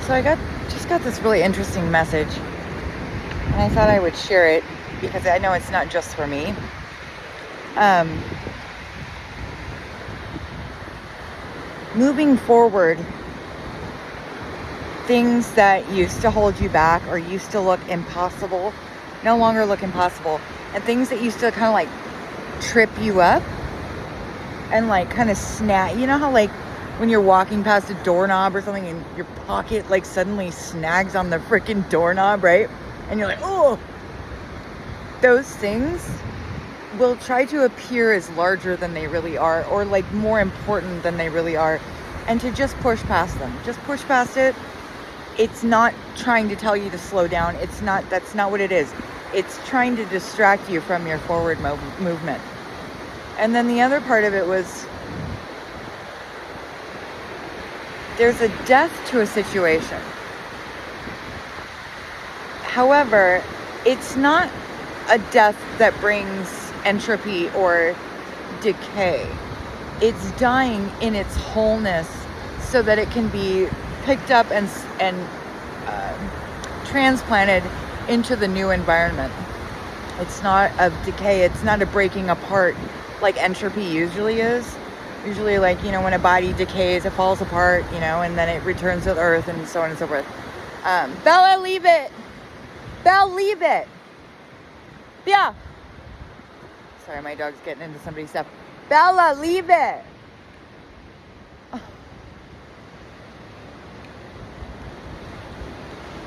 So I just got this really interesting message, and I thought I would share it because I know it's not just for me. Um, Moving forward, things that used to hold you back or used to look impossible no longer look impossible, and things that used to kind of like trip you up and like kind of snag. You know how like when you're walking past a doorknob or something and your pocket like suddenly snags on the freaking doorknob, right? And you're like, oh, those things will try to appear as larger than they really are, or like more important than they really are, and to just push past them. Just push past it. It's not trying to tell you to slow down. That's not what it is. It's trying to distract you from your forward movement. And then the other part of it was, there's a death to a situation. However, it's not a death that brings entropy or decay. It's dying in its wholeness so that it can be picked up and transplanted into the new environment. It's not a decay. It's not a breaking apart like entropy usually is. Usually, like, when a body decays, it falls apart, and then it returns to the earth and so on and so forth. Bella, leave it. Belle, leave it. Yeah. Sorry, my dog's getting into somebody's stuff. Bella, leave it.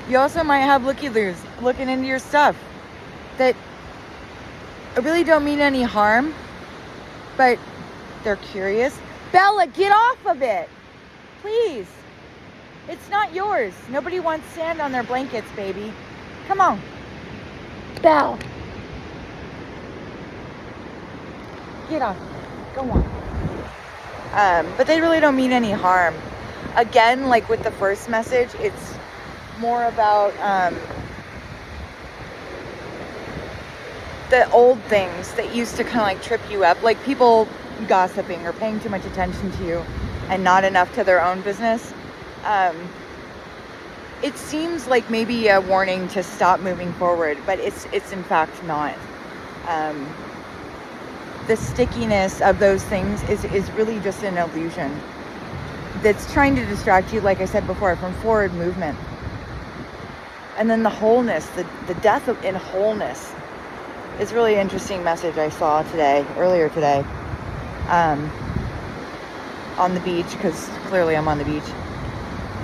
You also might have looky-loos looking into your stuff that really don't mean any harm, but they're curious. Bella, get off of it. Please. It's not yours. Nobody wants sand on their blankets, baby. Come on. Belle. Get off. Go on. But they really don't mean any harm. Again, like with the first message, it's more about the old things that used to kind of like trip you up, like people gossiping or paying too much attention to you and not enough to their own business. It seems like maybe a warning to stop moving forward, but it's in fact not. The stickiness of those things is really just an illusion that's trying to distract you, like I said before, from forward movement. And then the wholeness, the death in wholeness is really interesting message I saw earlier today, on the beach, because clearly I'm on the beach.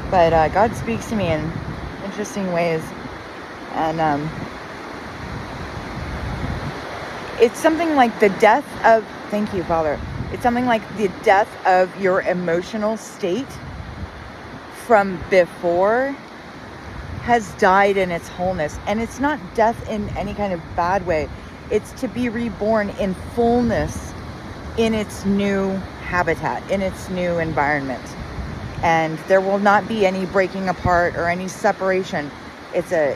But God speaks to me in interesting ways. And it's something like the death of, thank you, Father. It's something like the death of your emotional state from before has died in its wholeness. And it's not death in any kind of bad way. It's to be reborn in fullness in its new habitat, in its new environment. And there will not be any breaking apart or any separation. It's a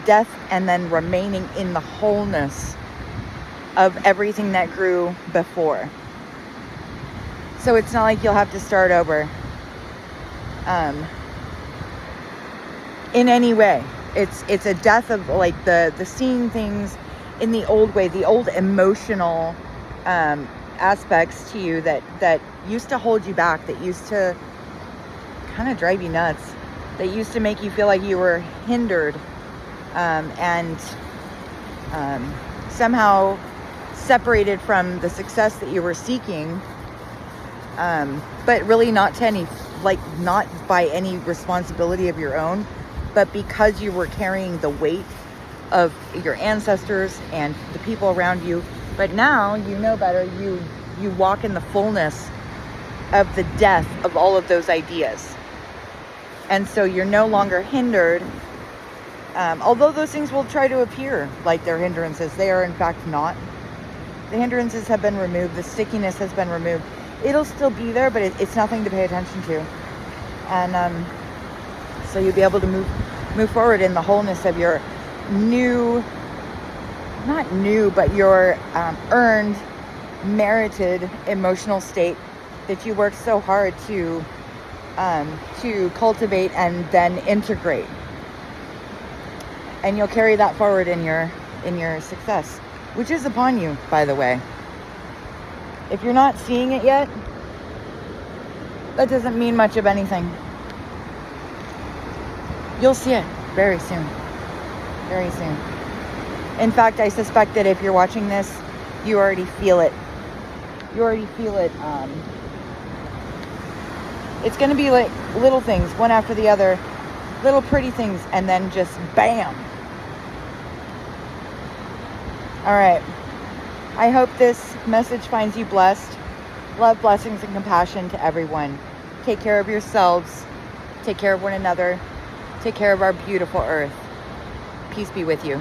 death and then remaining in the wholeness of everything that grew before. So it's not like you'll have to start over in any way. It's a death of like the seeing things in the old way, the old emotional aspects to you that used to hold you back, that used to kind of drive you nuts, that used to make you feel like you were hindered and somehow separated from the success that you were seeking, but really not by any responsibility of your own, but because you were carrying the weight of your ancestors and the people around you. But now you know better. You walk in the fullness of the death of all of those ideas. And so you're no longer hindered. Although those things will try to appear like they're hindrances, they are in fact not. The hindrances have been removed. The stickiness has been removed. It'll still be there, but it's nothing to pay attention to. And so you'll be able to move forward in the wholeness of your but your earned, merited emotional state that you worked so hard to to cultivate and then integrate. And you'll carry that forward in your success, which is upon you, by the way. If you're not seeing it yet, that doesn't mean much of anything. You'll see it very soon. Very soon. In fact, I suspect that if you're watching this, you already feel it. You already feel it. It's going to be like little things, one after the other, little pretty things, and then just bam. All right. I hope this message finds you blessed. Love, blessings, and compassion to everyone. Take care of yourselves. Take care of one another. Take care of our beautiful earth. Peace be with you.